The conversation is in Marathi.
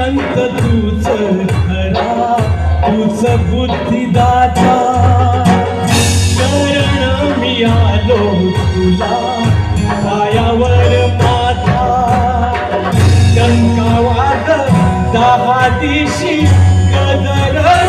संत तूच खरा, तूच बुद्धिदाता. शरण मी आलो तुला, पायावर माझा. टंका वाज 10 दिशी गजर